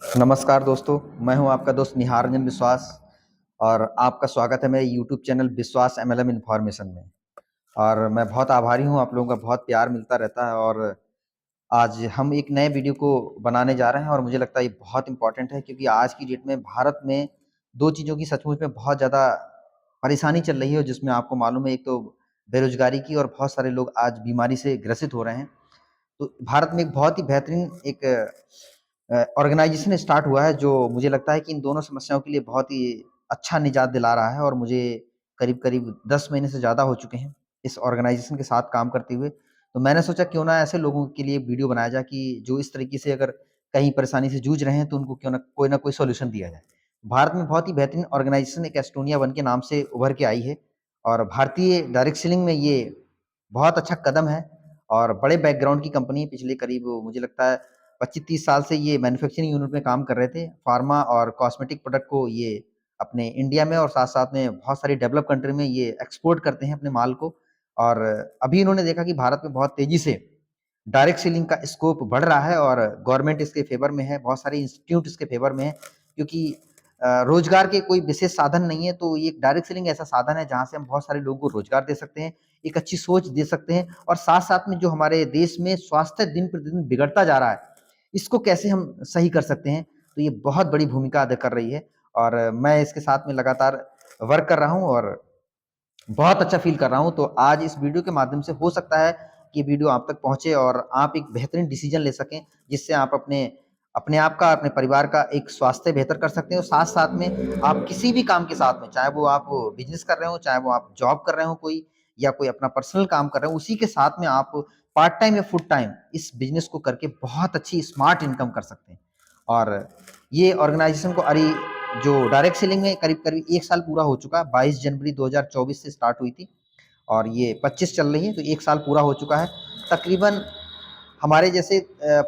नमस्कार दोस्तों, मैं हूं आपका दोस्त निहार रंजन विश्वास और आपका स्वागत है मेरे यूट्यूब चैनल विश्वास एमएलएम इन्फॉर्मेशन में। और मैं बहुत आभारी हूं, आप लोगों का बहुत प्यार मिलता रहता है और आज हम एक नए वीडियो को बनाने जा रहे हैं और मुझे लगता है ये बहुत इम्पोर्टेंट है क्योंकि आज की डेट में भारत में 2 चीज़ों की सचमुच में बहुत ज़्यादा परेशानी चल रही है, जिसमें आपको मालूम है, एक तो बेरोज़गारी की और बहुत सारे लोग आज बीमारी से ग्रसित हो रहे हैं। तो भारत में एक बहुत ही बेहतरीन एक ऑर्गेनाइजेशन स्टार्ट हुआ है जो मुझे लगता है कि इन दोनों समस्याओं के लिए बहुत ही अच्छा निजात दिला रहा है और मुझे करीब-करीब 10 महीने से ज़्यादा हो चुके हैं इस ऑर्गेनाइजेशन के साथ काम करते हुए। तो मैंने सोचा क्यों ना ऐसे लोगों के लिए वीडियो बनाया जाए कि जो इस तरीके से अगर कहीं परेशानी से जूझ रहे हैं तो उनको क्यों ना कोई सॉल्यूशन दिया जाए। भारत में बहुत ही बेहतरीन ऑर्गेनाइजेशन एक एस्टोनिया वन के नाम से उभर के आई है और भारतीय डायरेक्ट सेलिंग में ये बहुत अच्छा कदम है और बड़े बैकग्राउंड की कंपनी है। पिछले करीब मुझे लगता है 25-30 साल से ये मैन्युफैक्चरिंग यूनिट में काम कर रहे थे। फार्मा और कॉस्मेटिक प्रोडक्ट को ये अपने इंडिया में और साथ-साथ में बहुत सारी डेवलप कंट्री में ये एक्सपोर्ट करते हैं अपने माल को। और अभी इन्होंने देखा कि भारत में बहुत तेज़ी से डायरेक्ट सेलिंग का स्कोप बढ़ रहा है और गवर्नमेंट इसके फ़ेवर में है, बहुत सारे इंस्टीट्यूट इसके फ़ेवर में है क्योंकि रोज़गार के कोई विशेष साधन नहीं है, तो ये डायरेक्ट सेलिंग ऐसा साधन है जहाँ से हम बहुत सारे लोगों को रोज़गार दे सकते हैं, एक अच्छी सोच दे सकते हैं और साथ-साथ में जो हमारे देश में स्वास्थ्य दिन-प्रतिदिन बिगड़ता जा रहा है, इसको कैसे हम सही कर सकते हैं, तो ये बहुत बड़ी भूमिका अदा कर रही है और मैं इसके साथ में लगातार वर्क कर रहा हूँ और बहुत अच्छा फ़ील कर रहा हूँ। तो आज इस वीडियो के माध्यम से हो सकता है कि वीडियो आप तक पहुँचे और आप एक बेहतरीन डिसीज़न ले सकें, जिससे आप अपने अपने आप का, अपने परिवार का एक स्वास्थ्य बेहतर कर सकते हैं और साथ-साथ में आप किसी भी काम के साथ में, चाहे वो आप बिज़नेस कर रहे हो, चाहे वो आप जॉब कर रहे हो कोई या कोई अपना पर्सनल काम कर रहे हो, उसी के साथ में आप पार्ट टाइम या फुल टाइम इस बिज़नेस को करके बहुत अच्छी स्मार्ट इनकम कर सकते हैं। और ये ऑर्गेनाइज़ेशन को जो डायरेक्ट सेलिंग में करीब-करीब 1 साल पूरा हो चुका है, 22 जनवरी 2024 से स्टार्ट हुई थी और ये 25 चल रही है, तो 1 साल पूरा हो चुका है। तकरीबन हमारे जैसे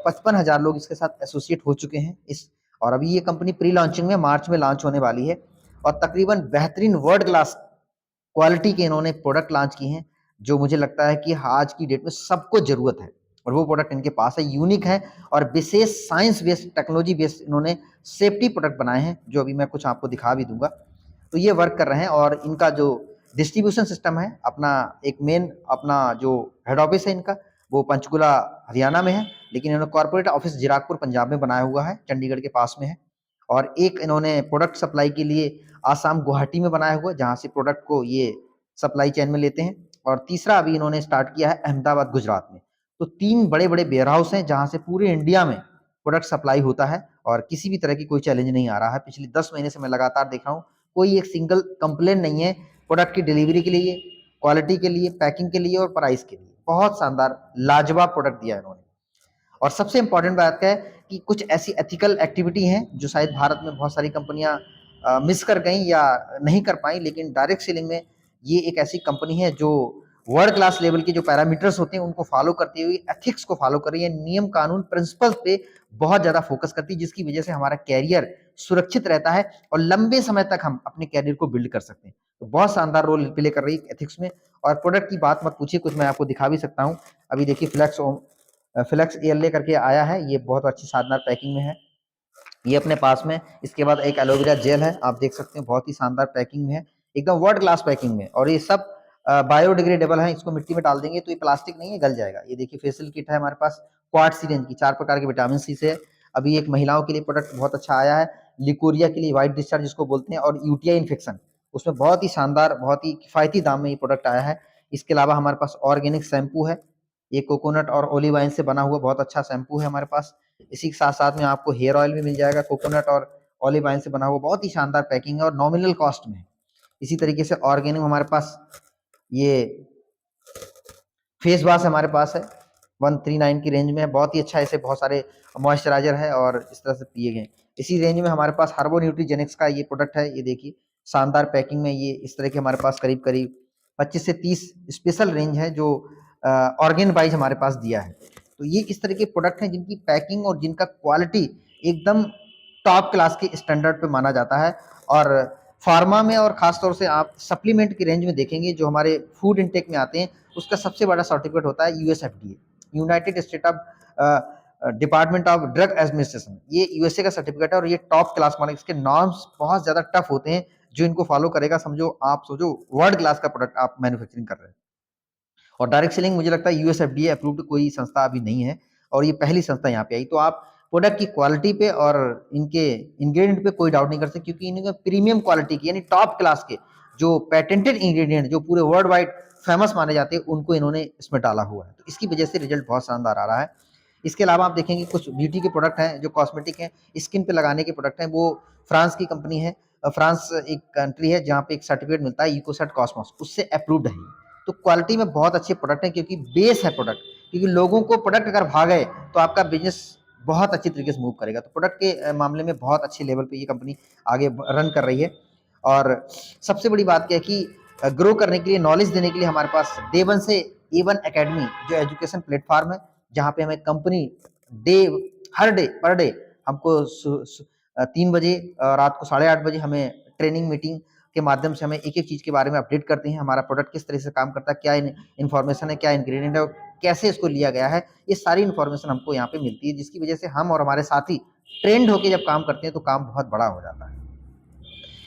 55,000 लोग इसके साथ एसोसिएट हो चुके हैं इस और अभी ये कंपनी प्री लॉन्चिंग में मार्च में लॉन्च होने वाली है और तकरीबन बेहतरीन वर्ल्ड क्लास क्वालिटी के इन्होंने प्रोडक्ट लॉन्च किए हैं, जो मुझे लगता है कि आज की डेट में सबको ज़रूरत है और वो प्रोडक्ट इनके पास है, यूनिक है और विशेष साइंस बेस्ड, टेक्नोलॉजी बेस्ड इन्होंने सेफ्टी प्रोडक्ट बनाए हैं, जो अभी मैं कुछ आपको दिखा भी दूँगा। तो ये वर्क कर रहे हैं और इनका जो डिस्ट्रीब्यूशन सिस्टम है, अपना एक मेन अपना जो हेड ऑफिस है इनका, वो पंचकुला हरियाणा में है, लेकिन इन्होंने कॉर्पोरेट ऑफिस जीराकपुर पंजाब में बनाया हुआ है, चंडीगढ़ के पास में है। और एक इन्होंने प्रोडक्ट सप्लाई के लिए आसाम गुवाहाटी में बनाया हुआ है, जहाँ से प्रोडक्ट को ये सप्लाई चेन में लेते हैं और तीसरा अभी इन्होंने स्टार्ट किया है अहमदाबाद, गुजरात में। तो 3 बड़े-बड़े वेयर हाउस हैं, जहाँ से पूरे इंडिया में प्रोडक्ट सप्लाई होता है और किसी भी तरह की कोई चैलेंज नहीं आ रहा है। पिछले 10 महीने से मैं लगातार देख रहा हूँ, कोई एक सिंगल कंप्लेंट नहीं है प्रोडक्ट की डिलीवरी के लिए, क्वालिटी के लिए, पैकिंग के लिए और प्राइस के लिए। बहुत शानदार, लाजवाब प्रोडक्ट दिया है इन्होंने। और सबसे इम्पोर्टेंट बात क्या है कि कुछ ऐसी एथिकल एक्टिविटी हैं जो शायद भारत में बहुत सारी कंपनियां मिस कर गई या नहीं कर पाई, लेकिन डायरेक्ट सेलिंग में ये एक ऐसी कंपनी है जो वर्ल्ड क्लास लेवल के जो पैरामीटर्स होते हैं उनको फॉलो करते हुए एथिक्स को फॉलो कर रही है, नियम कानून प्रिंसिपल पे बहुत ज़्यादा फोकस करती है, जिसकी वजह से हमारा कैरियर सुरक्षित रहता है और लंबे समय तक हम अपने कैरियर को बिल्ड कर सकते हैं। तो बहुत शानदार रोल प्ले कर रही है एथिक्स में। और प्रोडक्ट की बात मत पूछिए, कुछ मैं आपको दिखा भी सकता हूँ। अभी देखिए फ्लेक्स एएलए करके आया है, ये बहुत अच्छी शानदार पैकिंग में है, ये अपने पास में। इसके बाद एक एलोवेरा जेल है, आप देख सकते हैं बहुत ही शानदार पैकिंग में है, एकदम वर्ल्ड क्लास पैकिंग में। और ये सब बायोडिग्रेडेबल है, इसको मिट्टी में डाल देंगे तो ये प्लास्टिक नहीं है, गल जाएगा। ये देखिए फेशियल किट है हमारे पास, क्वार्ट्ज रेंज की 4 प्रकार के विटामिन सी से है। अभी एक महिलाओं के लिए प्रोडक्ट बहुत अच्छा आया है, लिकोरिया के लिए व्हाइट डिस्चार्ज जिसको बोलते हैं और यूटीआई इन्फेक्शन, उसमें बहुत ही शानदार, बहुत ही किफायती दाम में ये प्रोडक्ट आया है। इसके अलावा हमारे पास ऑर्गेनिक शैम्पू है, ये कोकोनट और ओलिव ऑयल से बना हुआ बहुत अच्छा शैम्पू है हमारे पास। इसी के साथ-साथ में आपको हेयर ऑयल भी मिल जाएगा, कोकोनट और ऑलिव ऑयल से बना हुआ, बहुत ही शानदार पैकिंग है और नॉमिनल कॉस्ट में है। इसी तरीके से ऑर्गेनिक हमारे पास ये फेस वॉश हमारे पास है, 139 की रेंज में है, बहुत ही अच्छा। ऐसे बहुत सारे मॉइस्चराइज़र है और इस तरह से पिए गए। इसी रेंज में हमारे पास हर्बो न्यूट्रीजेनिक्स का ये प्रोडक्ट है, ये देखिए शानदार पैकिंग में। ये इस तरह के हमारे पास करीब-करीब 25 से 30 स्पेशल रेंज है जो ऑर्गेन वाइज़ हमारे पास दिया है। तो ये इस तरह के प्रोडक्ट हैं जिनकी पैकिंग और जिनका क्वालिटी एकदम टॉप क्लास के स्टैंडर्ड पे माना जाता है। और फार्मा में और ख़ास तौर से आप सप्लीमेंट की रेंज में देखेंगे जो हमारे फूड इनटेक में आते हैं, उसका सबसे बड़ा सर्टिफिकेट होता है USFDA, United state of department of drug administration, ये यूएसए का सर्टिफिकेट है और ये टॉप क्लास माना, इसके नॉर्म्स बहुत ज्यादा टफ होते हैं। जो इनको फॉलो करेगा, समझो आप सोचो वर्ल्ड क्लास का प्रोडक्ट आप मैन्युफैक्चरिंग कर रहे हैं। और डायरेक्ट सेलिंग मुझे लगता है यूएसएफडीए अप्रूव्ड कोई संस्था अभी नहीं है और ये पहली संस्था यहाँ पे आई। तो आप प्रोडक्ट की क्वालिटी पे और इनके इंग्रेडिएंट पे कोई डाउट नहीं कर सकते, क्योंकि इनके प्रीमियम क्वालिटी की यानी टॉप क्लास के जो पेटेंटेड इंग्रेडिएंट जो पूरे वर्ल्ड वाइड फेमस माने जाते हैं उनको इन्होंने इसमें डाला हुआ है। तो इसकी वजह से रिजल्ट बहुत शानदार आ रहा है। इसके अलावा आप देखेंगे कुछ ब्यूटी के प्रोडक्ट हैं जो कॉस्मेटिक हैं, स्किन पे लगाने के प्रोडक्ट हैं, वो फ्रांस की कंपनी है। फ्रांस एक कंट्री है जहाँ पे एक सर्टिफिकेट मिलता है इकोसर्ट कॉस्मोस, उससे अप्रूव्ड है। तो क्वालिटी में बहुत अच्छे प्रोडक्ट हैं क्योंकि बेस है प्रोडक्ट, क्योंकि लोगों को प्रोडक्ट अगर भा गए तो आपका बिजनेस बहुत अच्छी तरीके से मूव करेगा। तो प्रोडक्ट के मामले में बहुत अच्छे लेवल पे ये कंपनी आगे रन कर रही है। और सबसे बड़ी बात क्या है कि ग्रो करने के लिए, नॉलेज देने के लिए हमारे पास डे वन से A1 एकेडमी जो एजुकेशन प्लेटफॉर्म है, जहाँ पे हमें कंपनी डे हर डे पर डे हमको 3 बजे रात को 8:30 बजे हमें ट्रेनिंग मीटिंग के माध्यम से हमें एक-एक चीज़ के बारे में अपडेट करते हैं। हमारा प्रोडक्ट किस तरह से काम करता है, क्या इन्फॉर्मेशन है, क्या इंग्रेडिएंट है और कैसे इसको लिया गया है, ये सारी इन्फॉर्मेशन हमको यहाँ पे मिलती है, जिसकी वजह से हम और हमारे साथी ट्रेंड होके जब काम करते हैं तो काम बहुत बड़ा हो जाता है।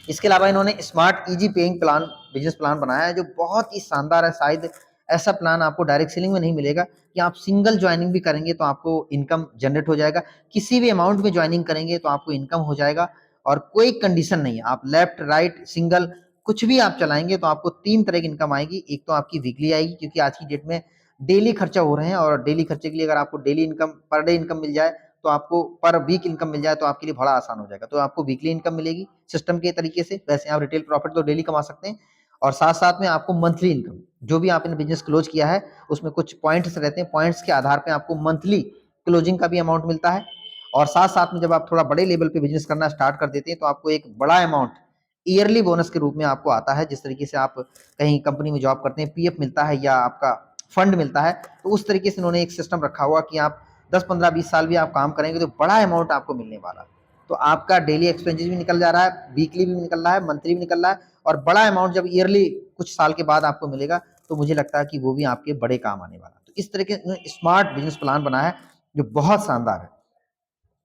इसके अलावा इन्होंने smart easy paying plan, business plan बनाया है जो बहुत ही शानदार है। शायद ऐसा प्लान आपको डायरेक्ट सेलिंग में नहीं मिलेगा कि आप सिंगल ज्वाइनिंग भी करेंगे तो आपको इनकम जनरेट हो जाएगा, किसी भी अमाउंट में ज्वाइनिंग करेंगे तो आपको इनकम हो जाएगा और कोई कंडीशन नहीं है। आप लेफ्ट राइट सिंगल कुछ भी आप चलाएंगे तो आपको 3 तरह की इनकम आएगी। एक तो आपकी वीकली आएगी, क्योंकि आज की डेट में डेली खर्चा हो रहे हैं और डेली खर्चे के लिए अगर आपको daily income per day income मिल जाए तो आपको पर वीक इनकम मिल जाए तो आपके लिए बड़ा आसान हो जाएगा। तो आपको वीकली इनकम मिलेगी सिस्टम के तरीके से। वैसे आप रिटेल प्रॉफिट तो डेली कमा सकते हैं और साथ-साथ में आपको मंथली इनकम, जो भी आपने बिज़नेस क्लोज किया है उसमें कुछ पॉइंट्स रहते हैं, पॉइंट्स के आधार पे आपको मंथली क्लोजिंग का भी अमाउंट मिलता है। और साथ-साथ में जब आप थोड़ा बड़े लेवल पे बिज़नेस करना स्टार्ट कर देते हैं तो आपको एक बड़ा अमाउंट ईयरली बोनस के रूप में आपको आता है। जिस तरीके से आप कहीं कंपनी में जॉब करते हैं, पीएफ मिलता है या आपका फंड मिलता है, तो उस तरीके से इन्होंने एक सिस्टम रखा हुआ कि आप 10, 15, 20 साल भी आप काम करेंगे तो बड़ा अमाउंट आपको मिलने वाला है। तो आपका डेली एक्सपेंसेस भी निकल जा रहा है, वीकली भी निकल रहा है, मंथली भी निकल रहा है और बड़ा अमाउंट जब ईयरली कुछ साल के बाद आपको मिलेगा तो मुझे लगता है कि वो भी आपके बड़े काम आने वाला है। तो इस तरह के स्मार्ट बिजनेस प्लान बनाया है जो बहुत शानदार है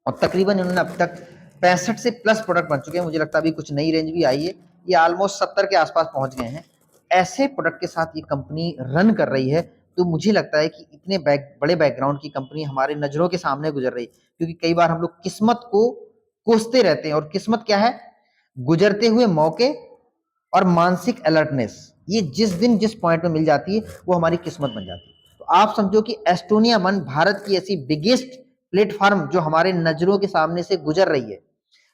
और तकरीबन इन्होंने अब तक 65 से प्लस प्रोडक्ट बन चुके हैं। मुझे लगता है अभी कुछ नई रेंज भी आई है, ये ऑलमोस्ट 70 के आसपास पहुंच गए हैं। ऐसे प्रोडक्ट के साथ ये कंपनी रन कर रही है, तो मुझे लगता है कि इतने बड़े बैकग्राउंड की कंपनी हमारे नज़रों के सामने गुजर रही है, क्योंकि कई बार हम लोग किस्मत को कोसते रहते हैं और किस्मत क्या है? गुजरते हुए मौके और मानसिक अलर्टनेस, ये जिस दिन जिस पॉइंट में मिल जाती है वो हमारी किस्मत बन जाती है। तो आप समझो कि एस्टोनिया 1 भारत की ऐसी बिगेस्ट प्लेटफॉर्म जो हमारे नजरों के सामने से गुजर रही है।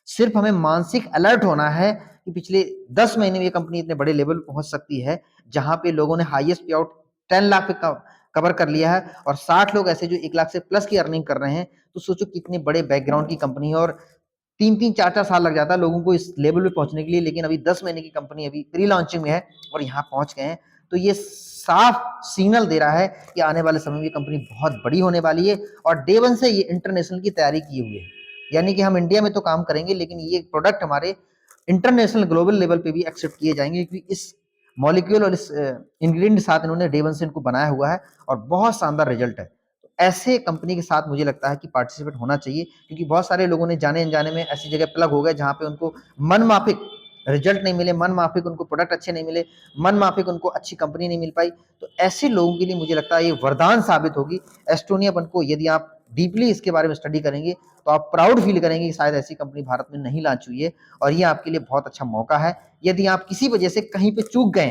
सिर्फ हमें मानसिक अलर्ट होना है कि पिछले 10 महीने में ये कंपनी इतने बड़े लेवल पर पहुंच सकती है, जहां पे लोगों ने हाईएस्ट पे आउट 10 लाख पे कवर कर लिया है और 60 लोग ऐसे जो 1 लाख से प्लस की अर्निंग कर रहे हैं। तो सोचो कितने बड़े बैकग्राउंड की कंपनी है और 3-3 4-4 साल लग जाता है लोगों को इस लेवल पे पहुंचने के लिए, लेकिन अभी 10 महीने की कंपनी अभी प्री लॉन्चिंग में है और यहाँ पहुंच गए हैं। तो ये साफ सिग्नल दे रहा है कि आने वाले समय में ये कंपनी बहुत बड़ी होने वाली है और डे वन से ये इंटरनेशनल की तैयारी किए हुए है। यानी कि हम इंडिया में तो काम करेंगे लेकिन ये प्रोडक्ट हमारे इंटरनेशनल ग्लोबल लेवल पे भी एक्सेप्ट किए जाएंगे, क्योंकि इस मॉलिक्यूल और इस इंग्रेडिएंट के साथ इन्होंने डे वन से इनको बनाया हुआ है और बहुत शानदार रिजल्ट है। ऐसे कंपनी के साथ मुझे लगता है कि पार्टिसिपेट होना चाहिए, क्योंकि बहुत सारे लोगों ने जाने अनजाने में ऐसी जगह प्लग हो गए जहाँ पे उनको मन माफिक रिजल्ट नहीं मिले, मन माफिक उनको प्रोडक्ट अच्छे नहीं मिले, मन माफिक उनको अच्छी कंपनी नहीं मिल पाई। तो ऐसे लोगों के लिए मुझे लगता है ये वरदान साबित होगी। एस्टोनिया वन को यदि आप डीपली इसके बारे में स्टडी करेंगे तो आप प्राउड फील करेंगे कि शायद ऐसी कंपनी भारत में नहीं लॉन्च हुई है और ये आपके लिए बहुत अच्छा मौका है। यदि आप किसी वजह से कहीं पे चूक गए,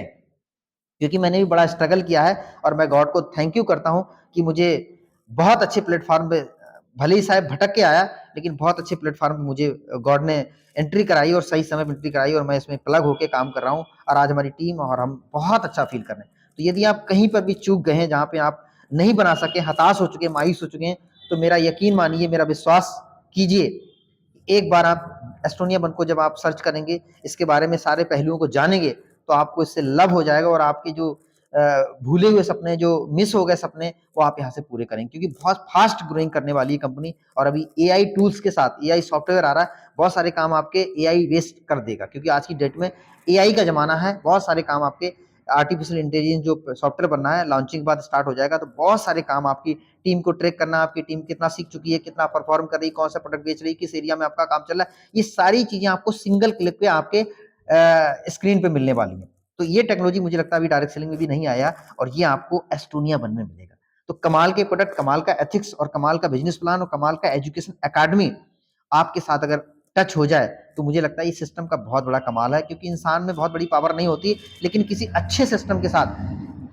क्योंकि मैंने भी बड़ा स्ट्रगल किया है और मैं गॉड को थैंक यू करता हूँ कि मुझे बहुत अच्छे प्लेटफॉर्म पे, भले ही साहब भटक के आया, लेकिन बहुत अच्छे प्लेटफॉर्म पे मुझे गॉड ने एंट्री कराई और सही समय पे एंट्री कराई और मैं इसमें प्लग होके काम कर रहा हूँ और आज हमारी टीम और हम बहुत अच्छा फील कर रहे हैं। तो यदि आप कहीं पर भी चूक गए हैं जहाँ पे आप नहीं बना सके, हताश हो चुके हैं, मायूस हो चुके हैं, तो मेरा यकीन मानिए, मेरा विश्वास कीजिए, एक बार आप एस्टोनिया वन को जब आप सर्च करेंगे, इसके बारे में सारे पहलुओं को जानेंगे, तो आपको इससे लव हो जाएगा और आपके जो भूले हुए सपने, जो मिस हो गए सपने, वो आप यहाँ से पूरे करेंगे, क्योंकि बहुत फास्ट ग्रोइंग करने वाली है कंपनी और अभी एआई टूल्स के साथ एआई सॉफ्टवेयर आ रहा है, बहुत सारे काम आपके एआई बेस्ड कर देगा, क्योंकि आज की डेट में एआई का जमाना है। बहुत सारे काम आपके आर्टिफिशियल इंटेलिजेंस जो सॉफ्टवेयर बनना है, लॉन्चिंग के बाद स्टार्ट हो जाएगा, तो बहुत सारे काम आपकी टीम को ट्रैक करना, आपकी टीम कितना सीख चुकी है, कितना परफॉर्म कर रही है, कौन सा प्रोडक्ट बेच रही है, किस एरिया में आपका काम चल रहा है, ये सारी चीजें आपको सिंगल क्लिक पे आपके स्क्रीन पे मिलने वाली है। तो ये टेक्नोलॉजी मुझे लगता है अभी डायरेक्ट सेलिंग में भी नहीं आया, और ये आपको एस्टोनिया वन में मिलेगा। तो कमाल के प्रोडक्ट, कमाल का एथिक्स और कमाल का बिजनेस प्लान और कमाल का एजुकेशन एकेडमी आपके साथ अगर टच हो जाए, तो मुझे लगता है इस सिस्टम का बहुत बड़ा कमाल है, क्योंकि इंसान में बहुत बड़ी पावर नहीं होती, लेकिन किसी अच्छे सिस्टम के साथ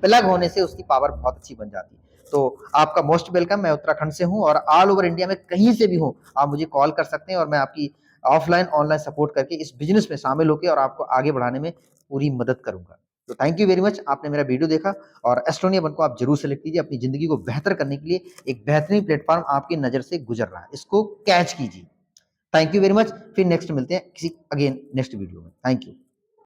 प्लग होने से उसकी पावर बहुत अच्छी बन जाती है। तो आपका मोस्ट वेलकम। मैं उत्तराखंड से हूं और ऑल ओवर इंडिया में कहीं से भी हूं, आप मुझे कॉल कर सकते हैं और मैं आपकी ऑफलाइन ऑनलाइन सपोर्ट करके इस बिजनेस में शामिल होकर और आपको आगे बढ़ाने में पूरी मदद करूंगा। तो थैंक यू वेरी मच, आपने मेरा वीडियो देखा, और एस्टोनिया वन को आप जरूर सेलेक्ट कीजिए। अपनी जिंदगी को बेहतर करने के लिए एक बेहतरीन प्लेटफॉर्म आपकी नजर से गुजर रहा है, इसको कैच कीजिए। Thank you very much. फिर नेक्स्ट मिलते हैं किसी अगेन नेक्स्ट वीडियो में। Thank you.